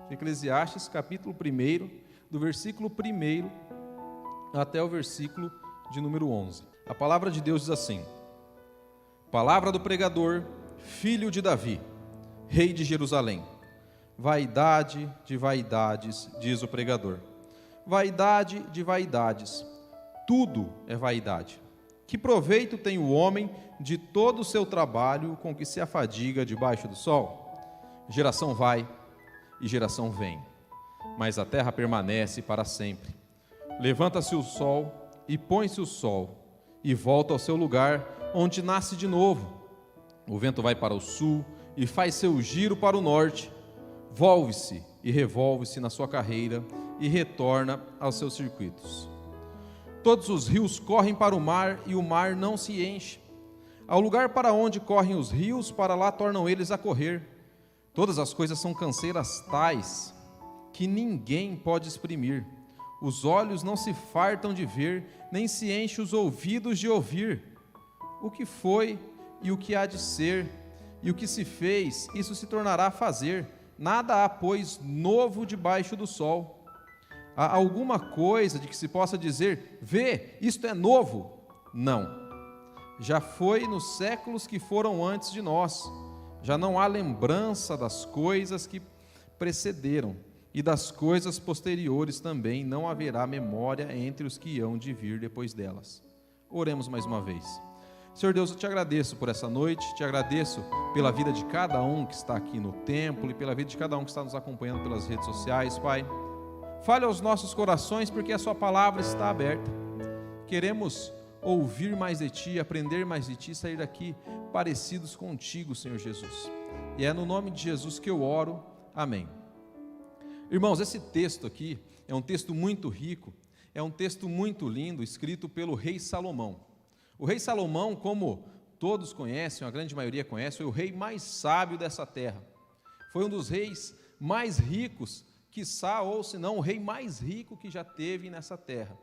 Eclesiastes capítulo 1, do versículo 1 até o versículo de número 11. A palavra de Deus diz assim: Palavra do pregador, filho de Davi, rei de Jerusalém. Vaidade de vaidades, diz o pregador. Vaidade de vaidades, tudo é vaidade. Que proveito tem o homem de todo o seu trabalho com que se afadiga debaixo do sol? Geração vai e geração vem, mas a terra permanece para sempre. Levanta-se o sol e põe-se o sol, e volta ao seu lugar, onde nasce de novo. O vento vai para o sul e faz seu giro para o norte. Volve-se e revolve-se na sua carreira e retorna aos seus circuitos. Todos os rios correm para o mar e o mar não se enche. Ao lugar para onde correm os rios, para lá tornam eles a correr. Todas as coisas são canseiras tais que ninguém pode exprimir. Os olhos não se fartam de ver, nem se enchem os ouvidos de ouvir. O que foi e o que há de ser, e o que se fez, isso se tornará a fazer. Nada há, pois, novo debaixo do sol. Há alguma coisa de que se possa dizer: vê, isto é novo? Não. Já foi nos séculos que foram antes de nós. Já não há lembrança das coisas que precederam, e das coisas posteriores também não haverá memória entre os que hão de vir depois delas. Oremos mais uma vez. Senhor Deus, eu te agradeço por essa noite, te agradeço pela vida de cada um que está aqui no templo e pela vida de cada um que está nos acompanhando pelas redes sociais, Pai. Fale aos nossos corações, porque a sua palavra está aberta. Queremos ouvir mais de Ti, aprender mais de Ti, sair daqui parecidos contigo, Senhor Jesus. E é no nome de Jesus que eu oro. Amém. Irmãos, esse texto aqui é um texto muito rico, é um texto muito lindo, escrito pelo rei Salomão. O rei Salomão, como todos conhecem, a grande maioria conhece, foi o rei mais sábio dessa terra. Foi um dos reis mais ricos, quiçá, ou se não, o rei mais rico que já teve nessa terra.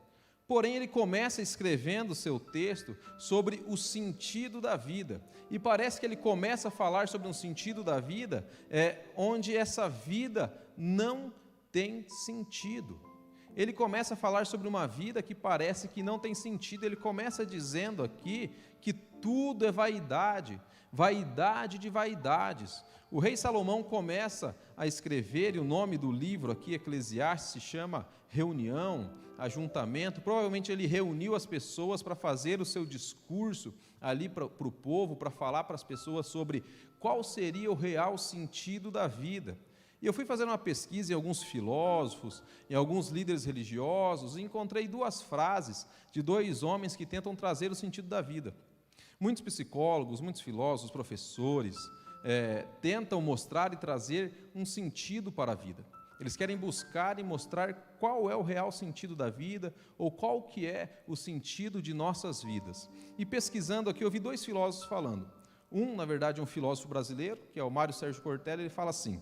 Porém, ele começa escrevendo seu texto sobre o sentido da vida. E parece que ele começa a falar sobre um sentido da vida onde essa vida não tem sentido. Ele começa a falar sobre uma vida que parece que não tem sentido. Ele começa dizendo aqui que tudo é vaidade, vaidade de vaidades. O rei Salomão começa a escrever, e o nome do livro aqui, Eclesiastes, se chama Reunião, Ajuntamento. Provavelmente ele reuniu as pessoas para fazer o seu discurso ali para o povo, para falar para as pessoas sobre qual seria o real sentido da vida. E eu fui fazer uma pesquisa em alguns filósofos, em alguns líderes religiosos, e encontrei duas frases de dois homens que tentam trazer o sentido da vida. Muitos psicólogos, muitos filósofos, professores, tentam mostrar e trazer um sentido para a vida. Eles querem buscar e mostrar qual é o real sentido da vida, ou qual que é o sentido de nossas vidas. E pesquisando aqui, eu vi dois filósofos falando. Um, na verdade, é um filósofo brasileiro, que é o Mário Sérgio Cortella. Ele fala assim: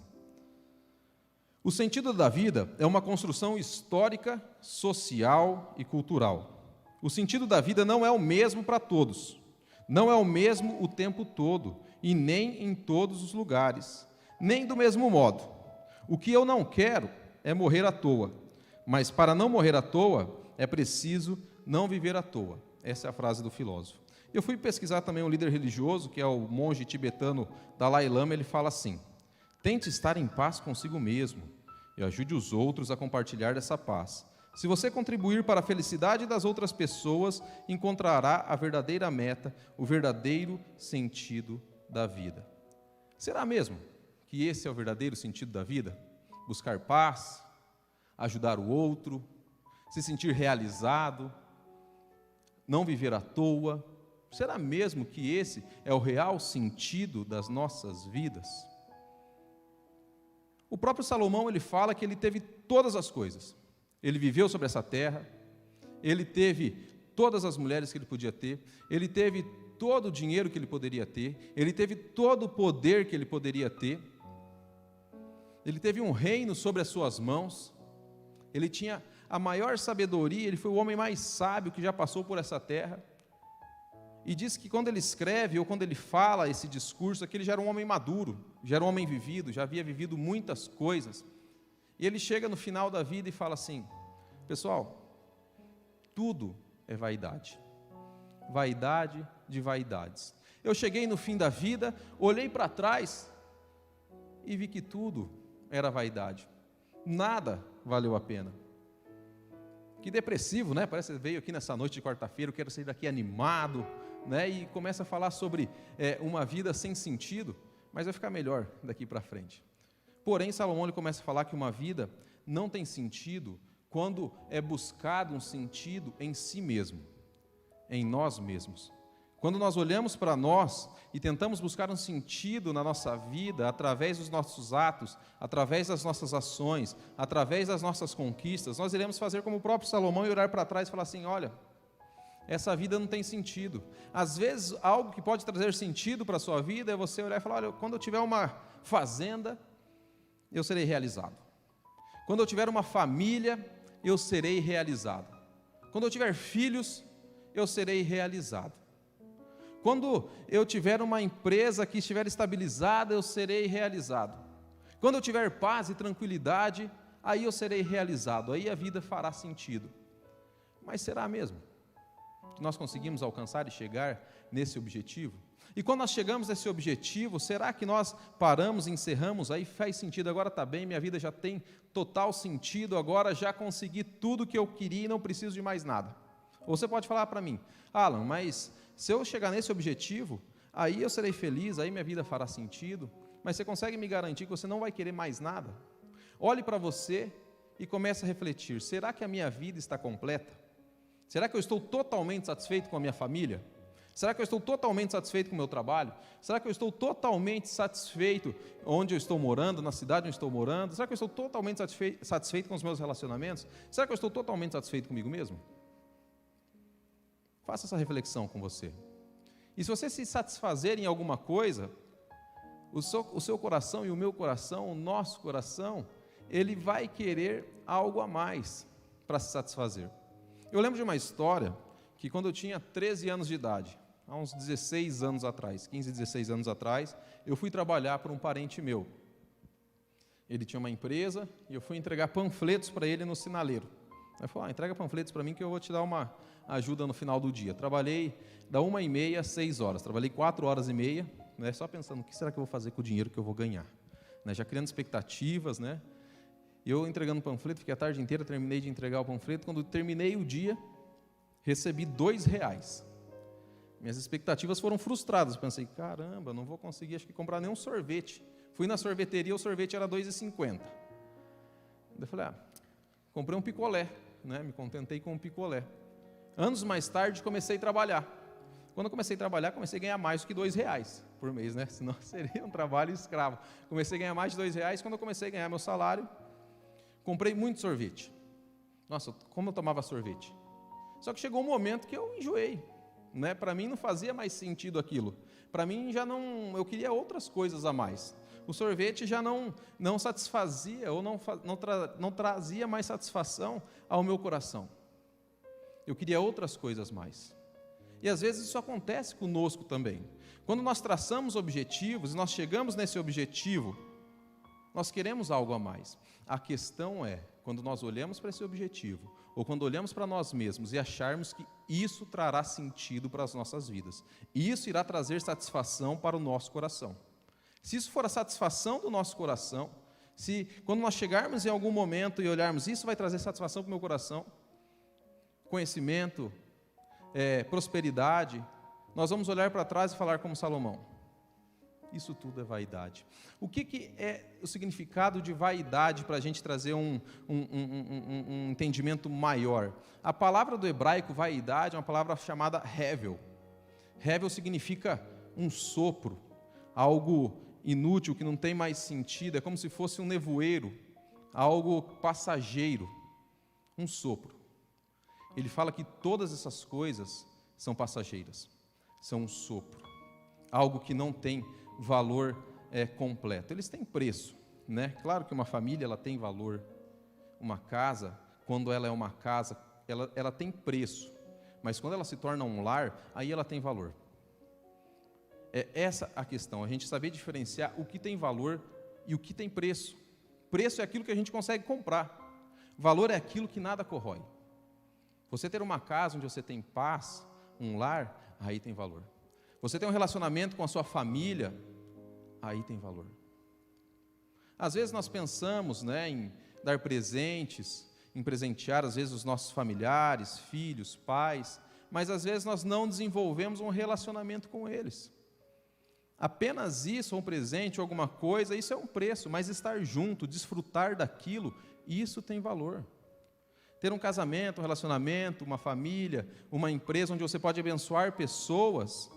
o sentido da vida é uma construção histórica, social e cultural. O sentido da vida não é o mesmo para todos, não é o mesmo o tempo todo, e nem em todos os lugares, nem do mesmo modo. O que eu não quero é morrer à toa, mas para não morrer à toa, é preciso não viver à toa. Essa é a frase do filósofo. Eu fui pesquisar também um líder religioso, que é o monge tibetano Dalai Lama. Ele fala assim: tente estar em paz consigo mesmo e ajude os outros a compartilhar dessa paz. Se você contribuir para a felicidade das outras pessoas, encontrará a verdadeira meta, o verdadeiro sentido da vida. Será mesmo que esse é o verdadeiro sentido da vida? Buscar paz, ajudar o outro, se sentir realizado, não viver à toa. Será mesmo que esse é o real sentido das nossas vidas? O próprio Salomão, ele fala que ele teve todas as coisas. Ele viveu sobre essa terra, ele teve todas as mulheres que ele podia ter, ele teve todo o dinheiro que ele poderia ter, ele teve todo o poder que ele poderia ter, ele teve um reino sobre as suas mãos, ele tinha a maior sabedoria, ele foi o homem mais sábio que já passou por essa terra. E diz que quando ele escreve, ou quando ele fala esse discurso, que ele já era um homem maduro, já era um homem vivido, já havia vivido muitas coisas. E ele chega no final da vida e fala assim: pessoal, tudo é vaidade. Vaidade de vaidades. Eu cheguei no fim da vida, olhei para trás e vi que tudo era vaidade. Nada valeu a pena. Que depressivo, né? Parece que veio aqui nessa noite de quarta-feira, eu quero sair daqui animado, né? E começa a falar sobre uma vida sem sentido, mas vai ficar melhor daqui para frente. Porém, Salomão ele começa a falar que uma vida não tem sentido quando é buscado um sentido em si mesmo, em nós mesmos. Quando nós olhamos para nós e tentamos buscar um sentido na nossa vida, através dos nossos atos, através das nossas ações, através das nossas conquistas, nós iremos fazer como o próprio Salomão e olhar para trás e falar assim: olha, essa vida não tem sentido. Às vezes, algo que pode trazer sentido para a sua vida é você olhar e falar: olha, quando eu tiver uma fazenda, eu serei realizado. Quando eu tiver uma família, eu serei realizado. Quando eu tiver filhos, eu serei realizado. Quando eu tiver uma empresa que estiver estabilizada, eu serei realizado. Quando eu tiver paz e tranquilidade, aí eu serei realizado, aí a vida fará sentido. Mas será mesmo que nós conseguimos alcançar e chegar nesse objetivo? E quando nós chegamos nesse objetivo, será que nós paramos, encerramos, aí faz sentido, agora está bem, minha vida já tem total sentido, agora já consegui tudo que eu queria e não preciso de mais nada? Ou você pode falar para mim: Alan, mas se eu chegar nesse objetivo, aí eu serei feliz, aí minha vida fará sentido, mas você consegue me garantir que você não vai querer mais nada? Olhe para você e comece a refletir: será que a minha vida está completa? Será que eu estou totalmente satisfeito com a minha família? Será que eu estou totalmente satisfeito com o meu trabalho? Será que eu estou totalmente satisfeito onde eu estou morando, na cidade onde estou morando? Será que eu estou totalmente satisfeito com os meus relacionamentos? Será que eu estou totalmente satisfeito comigo mesmo? Faça essa reflexão com você. E se você se satisfazer em alguma coisa, o seu coração e o meu coração, o nosso coração, ele vai querer algo a mais para se satisfazer. Eu lembro de uma história que quando eu tinha 13 anos de idade, há uns 16 anos atrás, 15, 16 anos atrás, eu fui trabalhar para um parente meu. Ele tinha uma empresa e eu fui entregar panfletos para ele no sinaleiro. Ele falou: entrega panfletos para mim que eu vou te dar uma ajuda no final do dia. Trabalhei da 1h30 às 6 horas, trabalhei 4h30, né, só pensando: o que será que eu vou fazer com o dinheiro que eu vou ganhar? Né, já criando expectativas, né? E eu entregando o panfleto, fiquei a tarde inteira, terminei de entregar o panfleto. Quando terminei o dia, recebi R$2. Minhas expectativas foram frustradas. Pensei: caramba, não vou conseguir, acho que comprar nenhum sorvete. Fui na sorveteria, o sorvete era R$2,50. Eu falei: comprei um picolé, né? Me contentei com um picolé. Anos mais tarde, comecei a trabalhar. Quando eu comecei a trabalhar, comecei a ganhar mais do que R$2 por mês, né? Senão seria um trabalho escravo. Comecei a ganhar mais de R$2. Quando eu comecei a ganhar meu salário, comprei muito sorvete. Nossa, como eu tomava sorvete. Só que chegou um momento que eu enjoei, né? Para mim não fazia mais sentido aquilo. Para mim já não, eu queria outras coisas a mais. O sorvete já não satisfazia ou não trazia mais satisfação ao meu coração. Eu queria outras coisas mais. E às vezes isso acontece conosco também. Quando nós traçamos objetivos e nós chegamos nesse objetivo, nós queremos algo a mais. A questão é, quando nós olhamos para esse objetivo, ou quando olhamos para nós mesmos e acharmos que isso trará sentido para as nossas vidas, e isso irá trazer satisfação para o nosso coração. Se isso for a satisfação do nosso coração, se quando nós chegarmos em algum momento e olharmos, isso vai trazer satisfação para o meu coração, conhecimento, prosperidade, nós vamos olhar para trás e falar como Salomão: isso tudo é vaidade. O que é o significado de vaidade para a gente trazer um entendimento maior? A palavra do hebraico vaidade é uma palavra chamada hevel. Hevel significa um sopro, algo inútil, que não tem mais sentido, é como se fosse um nevoeiro, algo passageiro, um sopro. Ele fala que todas essas coisas são passageiras, são um sopro, algo que não tem valor completo. Eles têm preço, né? Claro que uma família ela tem valor, uma casa, quando ela é uma casa, ela tem preço, mas quando ela se torna um lar, aí ela tem valor. É essa a questão, a gente saber diferenciar o que tem valor e o que tem preço. Preço é aquilo que a gente consegue comprar. Valor é aquilo que nada corrói. Você ter uma casa onde você tem paz, um lar, aí tem valor. Você ter um relacionamento com a sua família, aí tem valor. Às vezes nós pensamos, em dar presentes, em presentear, às vezes, os nossos familiares, filhos, pais, mas às vezes nós não desenvolvemos um relacionamento com eles. Apenas isso, um presente, alguma coisa, isso é um preço, mas estar junto, desfrutar daquilo, isso tem valor. Ter um casamento, um relacionamento, uma família, uma empresa onde você pode abençoar pessoas,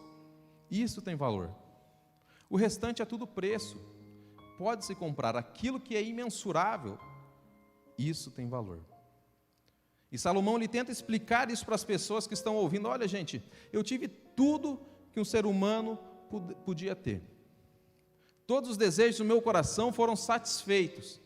isso tem valor. O restante é tudo preço. Pode-se comprar aquilo que é imensurável, isso tem valor. E Salomão ele tenta explicar isso para as pessoas que estão ouvindo. Olha, gente, eu tive tudo que um ser humano podia ter. Todos os desejos do meu coração foram satisfeitos.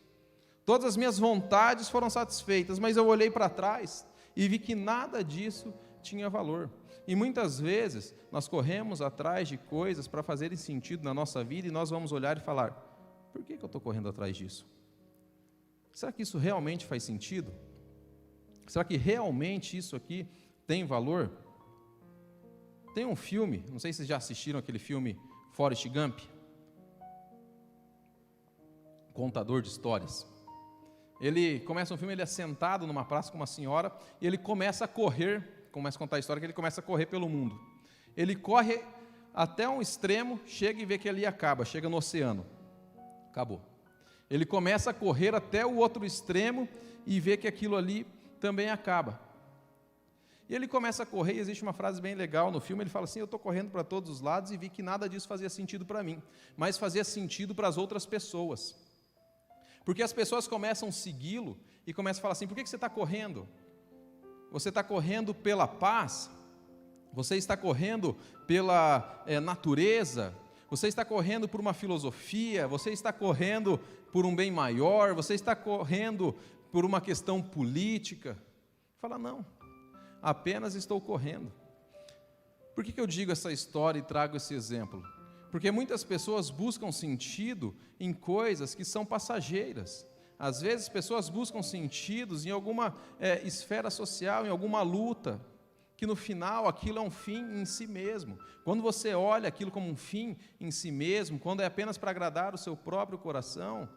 Todas as minhas vontades foram satisfeitas, mas eu olhei para trás e vi que nada disso tinha valor. E muitas vezes nós corremos atrás de coisas para fazerem sentido na nossa vida e nós vamos olhar e falar: por que eu estou correndo atrás disso? Será que isso realmente faz sentido? Será que realmente isso aqui tem valor? Tem um filme, não sei se vocês já assistiram aquele filme Forrest Gump, contador de histórias. Ele começa um filme, ele é sentado numa praça com uma senhora, e ele começa a correr, começa a contar a história que ele começa a correr pelo mundo. Ele corre até um extremo, chega e vê que ali acaba, chega no oceano. Acabou. Ele começa a correr até o outro extremo e vê que aquilo ali também acaba. E ele começa a correr, e existe uma frase bem legal no filme, ele fala assim: eu estou correndo para todos os lados e vi que nada disso fazia sentido para mim, mas fazia sentido para as outras pessoas. Porque as pessoas começam a segui-lo e começam a falar assim: por que você está correndo? Você está correndo pela paz? Você está correndo pela natureza? Você está correndo por uma filosofia? Você está correndo por um bem maior? Você está correndo por uma questão política? Fala: não, apenas estou correndo. Por que eu digo essa história e trago esse exemplo? Porque muitas pessoas buscam sentido em coisas que são passageiras. Às vezes pessoas buscam sentidos em alguma esfera social, em alguma luta, que no final aquilo é um fim em si mesmo. Quando você olha aquilo como um fim em si mesmo, quando é apenas para agradar o seu próprio coração,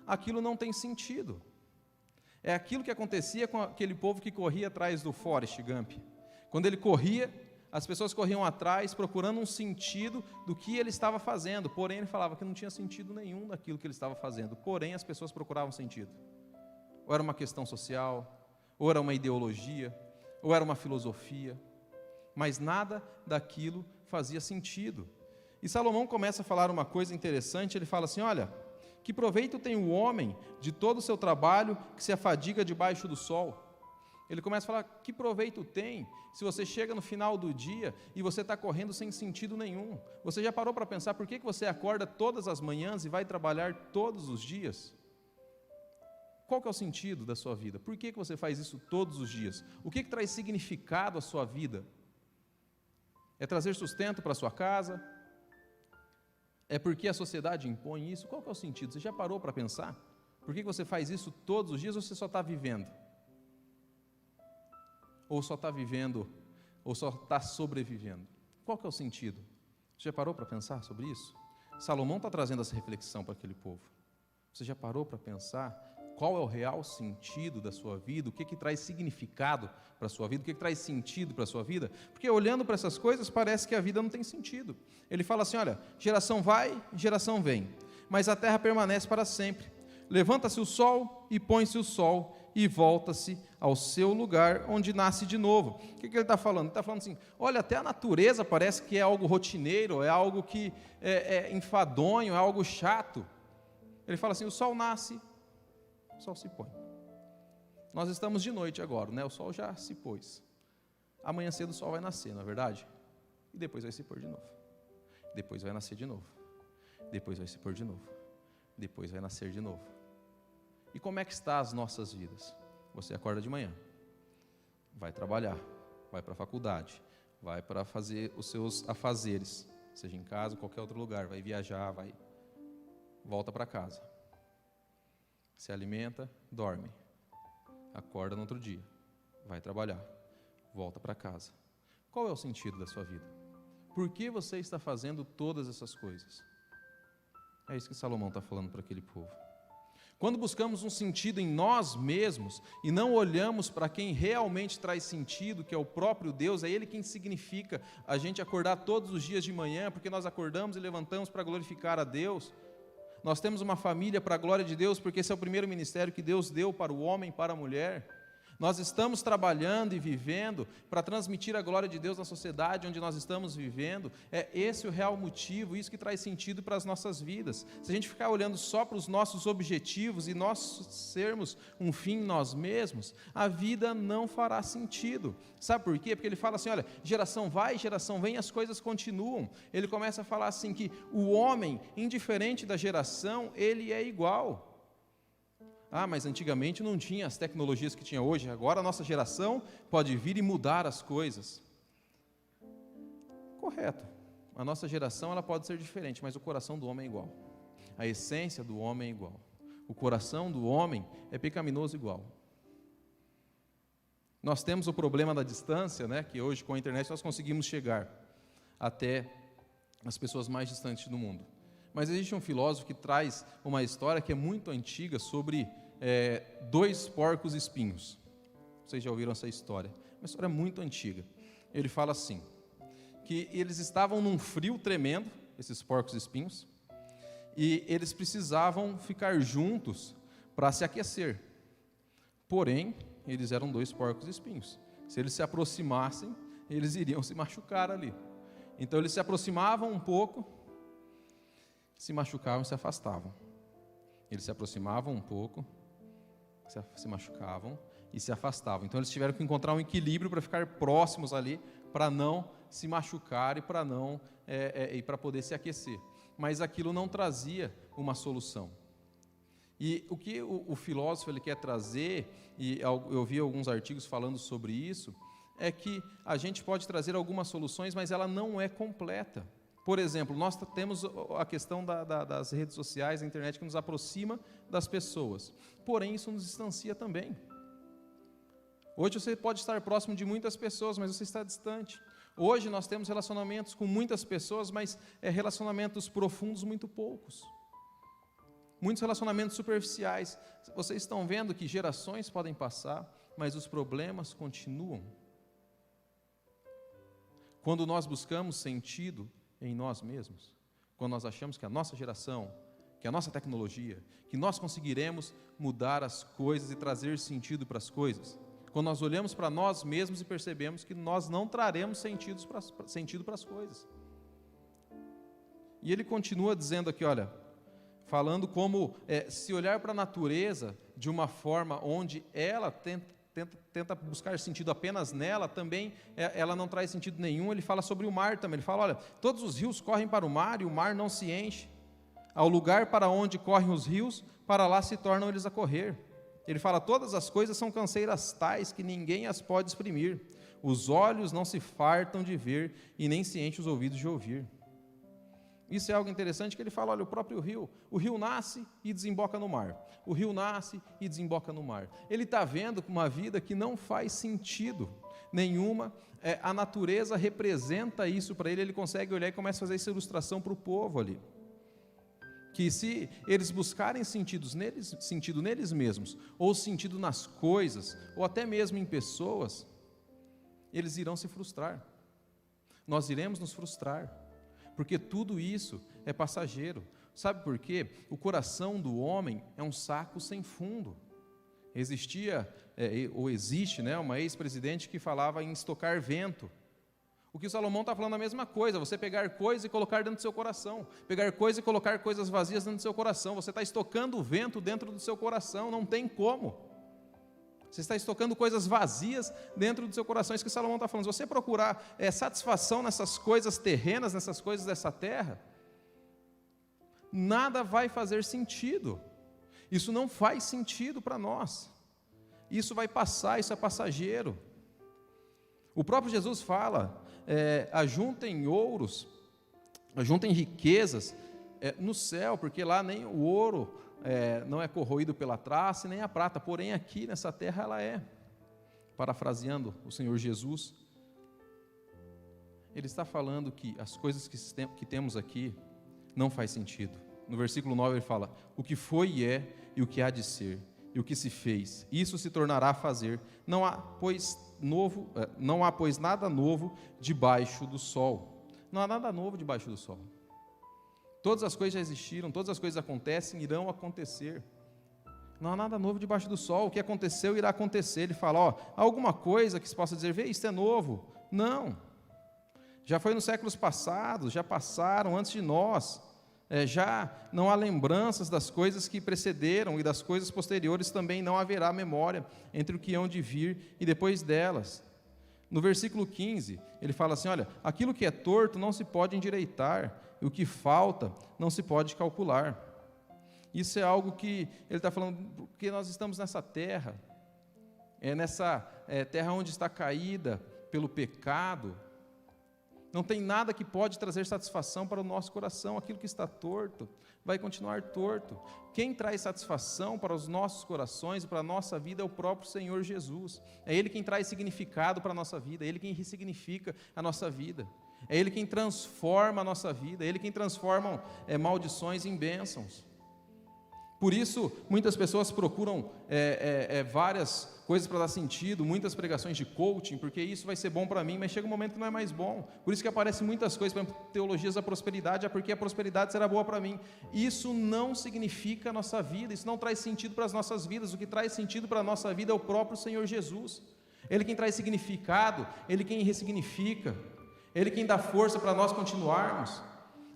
aquilo não tem sentido. É aquilo que acontecia com aquele povo que corria atrás do Forrest Gump. Quando ele corria, as pessoas corriam atrás procurando um sentido do que ele estava fazendo, porém ele falava que não tinha sentido nenhum daquilo que ele estava fazendo, porém as pessoas procuravam sentido. Ou era uma questão social, ou era uma ideologia, ou era uma filosofia, mas nada daquilo fazia sentido. E Salomão começa a falar uma coisa interessante, ele fala assim: olha, que proveito tem o homem de todo o seu trabalho que se afadiga debaixo do sol? Ele começa a falar: que proveito tem se você chega no final do dia e você está correndo sem sentido nenhum? Você já parou para pensar por que você acorda todas as manhãs e vai trabalhar todos os dias? Qual que é o sentido da sua vida? Por que você faz isso todos os dias? O que traz significado à sua vida? É trazer sustento para a sua casa? É porque a sociedade impõe isso? Qual que é o sentido? Você já parou para pensar? Por que você faz isso todos os dias ou você só está vivendo? Ou só está vivendo, ou só está sobrevivendo? Qual que é o sentido? Você já parou para pensar sobre isso? Salomão está trazendo essa reflexão para aquele povo. Você já parou para pensar qual é o real sentido da sua vida? O que traz significado para a sua vida? O que traz sentido para a sua vida? Porque olhando para essas coisas, parece que a vida não tem sentido. Ele fala assim: olha, geração vai, geração vem, mas a terra permanece para sempre. Levanta-se o sol e põe-se o sol, e volta-se ao seu lugar, onde nasce de novo. O que ele está falando? Ele está falando assim: olha, até a natureza parece que é algo rotineiro, é algo que é enfadonho, é algo chato. Ele fala assim: o sol nasce, o sol se põe. Nós estamos de noite agora, né? O sol já se pôs. Amanhã cedo o sol vai nascer, não é verdade? E depois vai se pôr de novo. Depois vai nascer de novo. Depois vai se pôr de novo. Depois vai nascer de novo. E como é que está as nossas vidas? Você acorda de manhã, vai trabalhar, vai para a faculdade, vai para fazer os seus afazeres, seja em casa ou qualquer outro lugar, vai viajar, volta para casa. se alimenta, dorme, acorda no outro dia, vai trabalhar, volta para casa. Qual é o sentido da sua vida? Por que você está fazendo todas essas coisas? É isso que Salomão está falando para aquele povo. Quando buscamos um sentido em nós mesmos e não olhamos para quem realmente traz sentido, que é o próprio Deus, é Ele quem significa a gente acordar todos os dias de manhã, porque nós acordamos e levantamos para glorificar a Deus. Nós temos uma família para a glória de Deus, porque esse é o primeiro ministério que Deus deu para o homem e para a mulher. Nós estamos trabalhando e vivendo para transmitir a glória de Deus na sociedade onde nós estamos vivendo. É esse o real motivo, isso que traz sentido para as nossas vidas. Se a gente ficar olhando só para os nossos objetivos e nós sermos um fim nós mesmos, a vida não fará sentido. Sabe por quê? Porque ele fala assim, olha, geração vai, geração vem, as coisas continuam. Ele começa a falar assim que o homem, indiferente da geração, ele é igual. Mas antigamente não tinha as tecnologias que tinha hoje, agora a nossa geração pode vir e mudar as coisas. Correto, a nossa geração ela pode ser diferente, mas o coração do homem é igual. A essência do homem é igual. O coração do homem é pecaminoso igual. Nós temos o problema da distância, né, que hoje com a internet nós conseguimos chegar até as pessoas mais distantes do mundo. Mas existe um filósofo que traz uma história que é muito antiga sobre 2 porcos espinhos. Vocês já ouviram essa história? Uma história muito antiga. Ele fala assim, que eles estavam num frio tremendo, esses porcos espinhos, e eles precisavam ficar juntos para se aquecer. Porém, eles eram 2 porcos espinhos. Se eles se aproximassem, eles iriam se machucar ali. Então eles se aproximavam um pouco, se machucavam e se afastavam. Eles se aproximavam um pouco, se machucavam e se afastavam. Então eles tiveram que encontrar um equilíbrio para ficar próximos ali, para não se machucar e para não e para poder se aquecer. Mas aquilo não trazia uma solução. E o que o filósofo ele quer trazer, e eu vi alguns artigos falando sobre isso, é que a gente pode trazer algumas soluções, mas ela não é completa. Por exemplo, nós temos a questão das redes sociais, da internet, que nos aproxima das pessoas. Porém, isso nos distancia também. Hoje você pode estar próximo de muitas pessoas, mas você está distante. Hoje nós temos relacionamentos com muitas pessoas, mas relacionamentos profundos muito poucos. Muitos relacionamentos superficiais. Vocês estão vendo que gerações podem passar, mas os problemas continuam. Quando nós buscamos sentido em nós mesmos, quando nós achamos que a nossa geração, que a nossa tecnologia, que nós conseguiremos mudar as coisas e trazer sentido para as coisas, quando nós olhamos para nós mesmos e percebemos que nós não traremos sentido para as coisas. E ele continua dizendo aqui, olha, falando como se olhar para a natureza de uma forma onde ela tenta buscar sentido apenas nela, também ela não traz sentido nenhum. Ele fala sobre o mar também, ele fala, olha, todos os rios correm para o mar e o mar não se enche. Ao lugar para onde correm os rios, para lá se tornam eles a correr. Ele fala, todas as coisas são canseiras tais que ninguém as pode exprimir. Os olhos não se fartam de ver e nem se enchem os ouvidos de ouvir. Isso é algo interessante que ele fala, olha, o rio nasce e desemboca no mar. O rio nasce e desemboca no mar. Ele está vendo uma vida que não faz sentido nenhuma, a natureza representa isso para ele, ele consegue olhar e começa a fazer essa ilustração para o povo ali. Que se eles buscarem sentido neles mesmos, ou sentido nas coisas, ou até mesmo em pessoas, eles irão se frustrar. Nós iremos nos frustrar. Porque tudo isso é passageiro. Sabe por quê? O coração do homem é um saco sem fundo. Existe, uma ex-presidente que falava em estocar vento. O que o Salomão está falando é a mesma coisa, você pegar coisa e colocar dentro do seu coração. Pegar coisa e colocar coisas vazias dentro do seu coração. Você está estocando vento dentro do seu coração, não tem como. Você está estocando coisas vazias dentro do seu coração. Isso que Salomão está falando. Se você procurar satisfação nessas coisas terrenas, nessas coisas dessa terra, nada vai fazer sentido. Isso não faz sentido para nós. Isso vai passar, isso é passageiro. O próprio Jesus fala, ajuntem ouros, ajuntem riquezas no céu, porque lá nem o ouro, não é corroído pela traça nem a prata, porém aqui nessa terra ela é. Parafraseando o Senhor Jesus, Ele está falando que as coisas que temos aqui não faz sentido. No versículo 9 ele fala, o que foi e é, e o que há de ser, e o que se fez, isso se tornará a fazer, não há, pois, nada novo debaixo do sol. Não há nada novo debaixo do sol. Todas as coisas já existiram, todas as coisas acontecem, irão acontecer. Não há nada novo debaixo do sol, o que aconteceu irá acontecer. Ele fala, há alguma coisa que se possa dizer, vê, isso é novo. Não. Já foi nos séculos passados, já passaram antes de nós. Já não há lembranças das coisas que precederam, e das coisas posteriores também não haverá memória entre o que hão de vir e depois delas. No versículo 15, ele fala assim, olha, aquilo que é torto não se pode endireitar, e o que falta não se pode calcular. Isso é algo que ele está falando, porque nós estamos nessa terra, nessa terra onde está caída pelo pecado. Não tem nada que pode trazer satisfação para o nosso coração. Aquilo que está torto vai continuar torto. Quem traz satisfação para os nossos corações e para a nossa vida é o próprio Senhor Jesus. É Ele quem traz significado para a nossa vida, é Ele quem ressignifica a nossa vida, é Ele quem transforma a nossa vida, é Ele quem transforma maldições em bênçãos. Por isso, muitas pessoas procuram várias coisas para dar sentido, muitas pregações de coaching, porque isso vai ser bom para mim, mas chega um momento que não é mais bom. Por isso que aparecem muitas coisas, por exemplo, teologias da prosperidade, porque a prosperidade será boa para mim. Isso não significa a nossa vida, isso não traz sentido para as nossas vidas. O que traz sentido para a nossa vida é o próprio Senhor Jesus. Ele quem traz significado, Ele quem ressignifica, Ele quem dá força para nós continuarmos,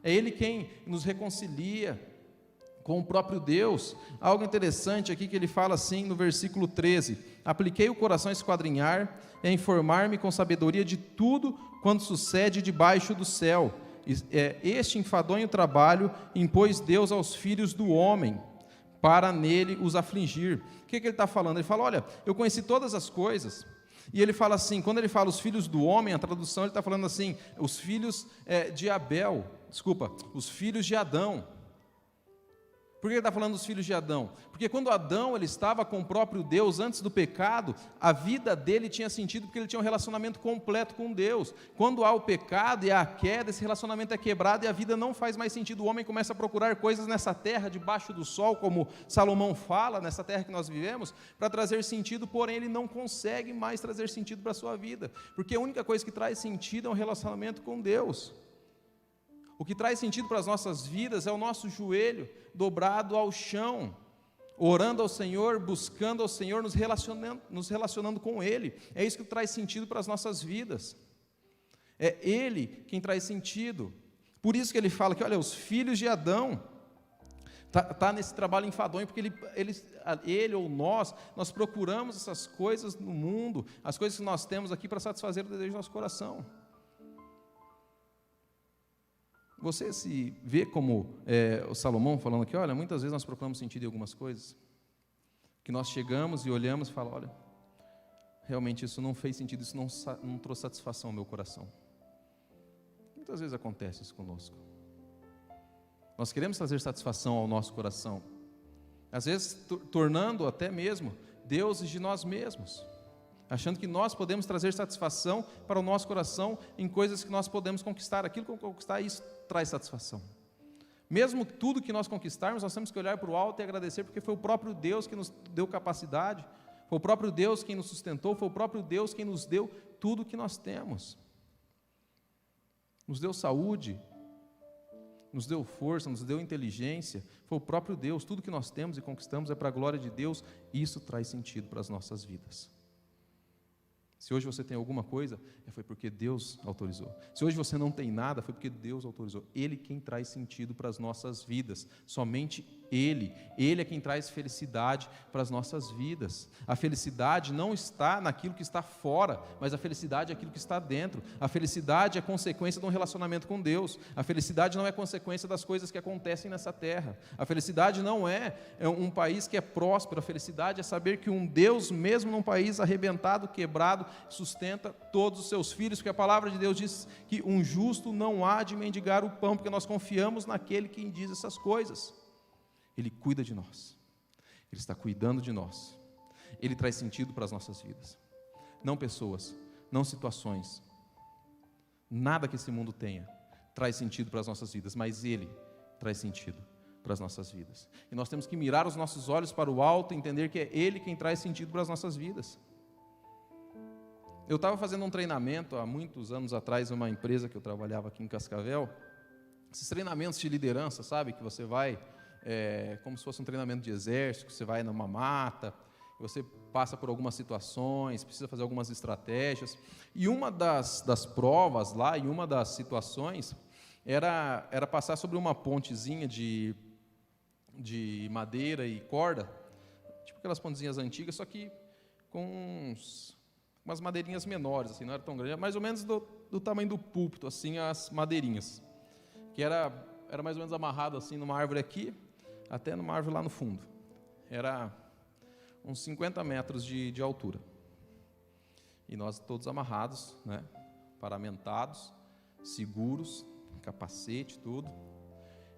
é Ele quem nos reconcilia com o próprio Deus. Algo interessante aqui que ele fala assim no versículo 13, apliquei o coração a esquadrinhar e a informar-me com sabedoria de tudo quanto sucede debaixo do céu. Este enfadonho trabalho impôs Deus aos filhos do homem, para nele os afligir. O que ele está falando? Ele fala, olha, eu conheci todas as coisas. E ele fala assim, quando ele fala os filhos do homem, a tradução ele está falando assim, os filhos os filhos de Adão. Por que ele está falando dos filhos de Adão? Porque quando Adão ele estava com o próprio Deus antes do pecado, a vida dele tinha sentido porque ele tinha um relacionamento completo com Deus. Quando há o pecado e há a queda, esse relacionamento é quebrado e a vida não faz mais sentido. O homem começa a procurar coisas nessa terra, debaixo do sol, como Salomão fala, nessa terra que nós vivemos, para trazer sentido, porém ele não consegue mais trazer sentido para a sua vida, porque a única coisa que traz sentido é um relacionamento com Deus. O que traz sentido para as nossas vidas é o nosso joelho dobrado ao chão, orando ao Senhor, buscando ao Senhor, nos relacionando com Ele. É isso que traz sentido para as nossas vidas. É Ele quem traz sentido. Por isso que ele fala que, olha, os filhos de Adão, está nesse trabalho enfadonho, porque ele ou nós procuramos essas coisas no mundo, as coisas que nós temos aqui para satisfazer o desejo do nosso coração. Você se vê como o Salomão falando aqui, olha, muitas vezes nós procuramos sentido em algumas coisas, que nós chegamos e olhamos e falamos, olha, realmente isso não fez sentido, isso não trouxe satisfação ao meu coração. Muitas vezes acontece isso conosco. Nós queremos trazer satisfação ao nosso coração, às vezes tornando até mesmo deuses de nós mesmos, achando que nós podemos trazer satisfação para o nosso coração em coisas que nós podemos conquistar. Aquilo que conquistar, isso traz satisfação. Mesmo tudo que nós conquistarmos, nós temos que olhar para o alto e agradecer, porque foi o próprio Deus que nos deu capacidade, foi o próprio Deus quem nos sustentou, foi o próprio Deus quem nos deu tudo que nós temos. Nos deu saúde, nos deu força, nos deu inteligência, foi o próprio Deus. Tudo que nós temos e conquistamos é para a glória de Deus, e isso traz sentido para as nossas vidas. Se hoje você tem alguma coisa, foi porque Deus autorizou. Se hoje você não tem nada, foi porque Deus autorizou. Ele quem traz sentido para as nossas vidas, somente Ele é quem traz felicidade para as nossas vidas. A felicidade não está naquilo que está fora, mas a felicidade é aquilo que está dentro. A felicidade é consequência de um relacionamento com Deus. A felicidade não é consequência das coisas que acontecem nessa terra. A felicidade não é um país que é próspero. A felicidade é saber que um Deus, mesmo num país arrebentado, quebrado, sustenta todos os seus filhos, porque a palavra de Deus diz que um justo não há de mendigar o pão, porque nós confiamos naquele que diz essas coisas. Ele cuida de nós. Ele está cuidando de nós. Ele traz sentido para as nossas vidas. Não pessoas, não situações. Nada que esse mundo tenha traz sentido para as nossas vidas, mas Ele traz sentido para as nossas vidas. E nós temos que mirar os nossos olhos para o alto e entender que é Ele quem traz sentido para as nossas vidas. Eu estava fazendo um treinamento há muitos anos atrás, numa empresa que eu trabalhava aqui em Cascavel. Esses treinamentos de liderança, sabe? Que você vai, como se fosse um treinamento de exército, você vai numa mata, você passa por algumas situações, precisa fazer algumas estratégias. E uma das provas lá, e uma das situações, era passar sobre uma pontezinha de madeira e corda, tipo aquelas pontezinhas antigas, só que com umas madeirinhas menores, assim, não era tão grande, mais ou menos do tamanho do púlpito, assim, as madeirinhas, que era mais ou menos amarrado assim numa árvore aqui, até numa árvore lá no fundo. Era uns 50 metros de altura. E nós todos amarrados, né, paramentados, seguros, capacete, tudo.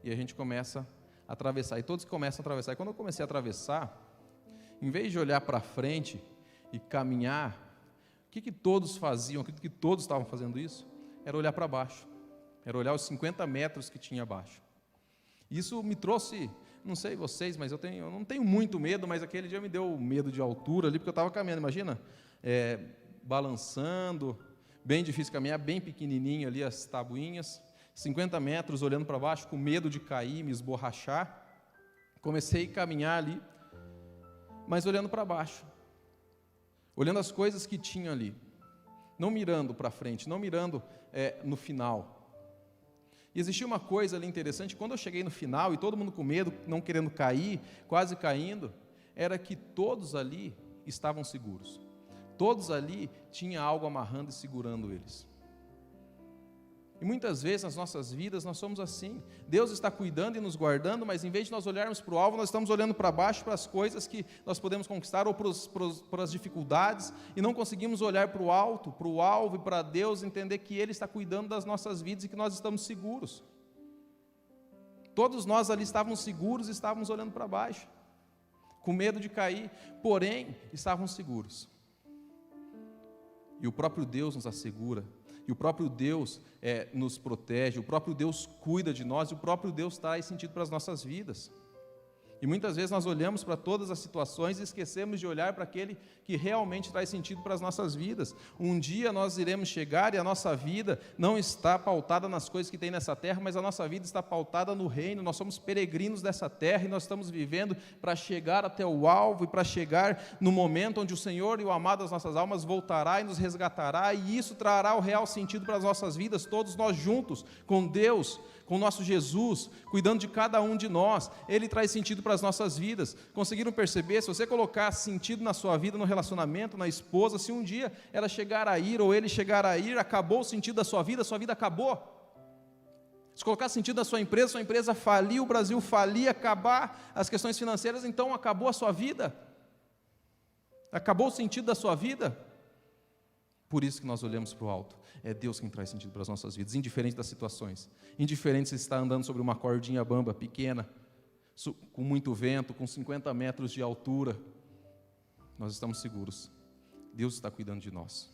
E a gente começa a atravessar. E todos começam a atravessar. E quando eu comecei a atravessar, em vez de olhar para frente e caminhar, o que todos faziam? Eu acredito que todos estavam fazendo isso. Era olhar para baixo. Era olhar os 50 metros que tinha abaixo. Isso me trouxe, não sei vocês, mas eu não tenho muito medo, mas aquele dia me deu medo de altura ali, porque eu estava caminhando, imagina, balançando, bem difícil caminhar, bem pequenininho ali as tabuinhas, 50 metros olhando para baixo, com medo de cair, me esborrachar. Comecei a caminhar ali, mas olhando para baixo, olhando as coisas que tinha ali, não mirando para frente, não mirando no final. E existia uma coisa ali interessante, quando eu cheguei no final, e todo mundo com medo, não querendo cair, quase caindo, era que todos ali estavam seguros. Todos ali tinham algo amarrando e segurando eles. E muitas vezes nas nossas vidas nós somos assim. Deus está cuidando e nos guardando, mas em vez de nós olharmos para o alvo, nós estamos olhando para baixo, para as coisas que nós podemos conquistar, ou para as dificuldades, e não conseguimos olhar para o alto, para o alvo e para Deus, entender que Ele está cuidando das nossas vidas e que nós estamos seguros. Todos nós ali estávamos seguros e estávamos olhando para baixo, com medo de cair, porém estávamos seguros. E o próprio Deus nos assegura. E o próprio Deus nos protege, o próprio Deus cuida de nós, e o próprio Deus traz sentido para as nossas vidas. E muitas vezes nós olhamos para todas as situações e esquecemos de olhar para aquele que realmente traz sentido para as nossas vidas. Um dia nós iremos chegar e a nossa vida não está pautada nas coisas que tem nessa terra, mas a nossa vida está pautada no reino. Nós somos peregrinos dessa terra e nós estamos vivendo para chegar até o alvo e para chegar no momento onde o Senhor e o amado das nossas almas voltará e nos resgatará, e isso trará o real sentido para as nossas vidas, todos nós juntos, com Deus, com o nosso Jesus, cuidando de cada um de nós. Ele traz sentido para as nossas vidas. Conseguiram perceber? Se você colocar sentido na sua vida, no relacionamento, na esposa, se um dia ela chegar a ir, ou ele chegar a ir, acabou o sentido da sua vida acabou. Se colocar sentido na sua empresa falir, o Brasil falir, acabar as questões financeiras, então acabou a sua vida. Acabou o sentido da sua vida. Por isso que nós olhamos para o alto. É Deus quem traz sentido para as nossas vidas, indiferente das situações. Indiferente se está andando sobre uma cordinha bamba, pequena, com muito vento, com 50 metros de altura. Nós estamos seguros. Deus está cuidando de nós.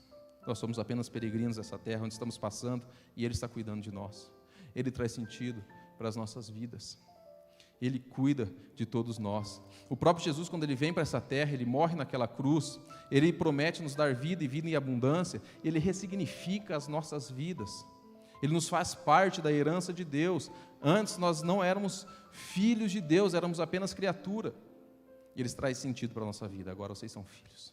Nós somos apenas peregrinos dessa terra, onde estamos passando, e Ele está cuidando de nós. Ele traz sentido para as nossas vidas. Ele cuida de todos nós. O próprio Jesus, quando Ele vem para essa terra, Ele morre naquela cruz, Ele promete nos dar vida e vida em abundância, Ele ressignifica as nossas vidas, Ele nos faz parte da herança de Deus. Antes nós não éramos filhos de Deus, éramos apenas criatura, e Ele traz sentido para a nossa vida. Agora vocês são filhos,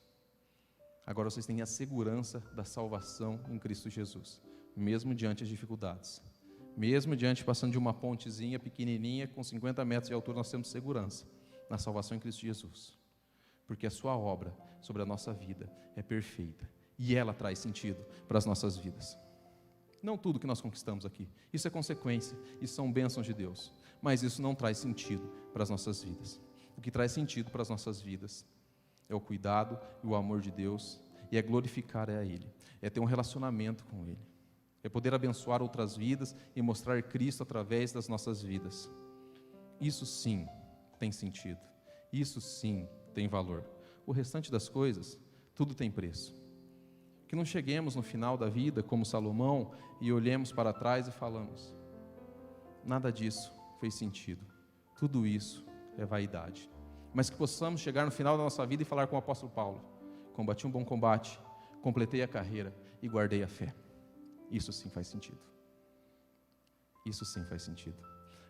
agora vocês têm a segurança da salvação em Cristo Jesus, mesmo diante das dificuldades. Mesmo passando de uma pontezinha pequenininha, com 50 metros de altura, nós temos segurança na salvação em Cristo Jesus. Porque a sua obra sobre a nossa vida é perfeita. E ela traz sentido para as nossas vidas. Não tudo que nós conquistamos aqui. Isso é consequência, isso são bênçãos de Deus. Mas isso não traz sentido para as nossas vidas. O que traz sentido para as nossas vidas é o cuidado e o amor de Deus, e é glorificar a Ele. É ter um relacionamento com Ele. É poder abençoar outras vidas e mostrar Cristo através das nossas vidas. Isso sim tem sentido. Isso sim tem valor. O restante das coisas, tudo tem preço. Que não cheguemos no final da vida como Salomão e olhemos para trás e falamos: nada disso fez sentido. Tudo isso é vaidade. Mas que possamos chegar no final da nossa vida e falar com o apóstolo Paulo: combati um bom combate, completei a carreira e guardei a fé. Isso sim faz sentido. Isso sim faz sentido.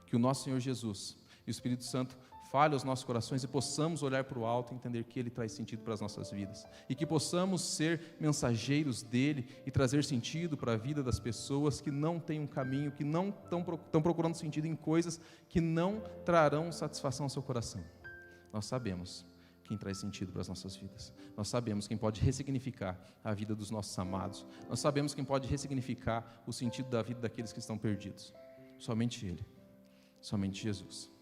Que o nosso Senhor Jesus e o Espírito Santo fale aos nossos corações e possamos olhar para o alto e entender que Ele traz sentido para as nossas vidas. E que possamos ser mensageiros dEle e trazer sentido para a vida das pessoas que não têm um caminho, que não estão procurando sentido em coisas que não trarão satisfação ao seu coração. Nós sabemos quem traz sentido para as nossas vidas. Nós sabemos quem pode ressignificar a vida dos nossos amados. Nós sabemos quem pode ressignificar o sentido da vida daqueles que estão perdidos. Somente Ele. Somente Jesus.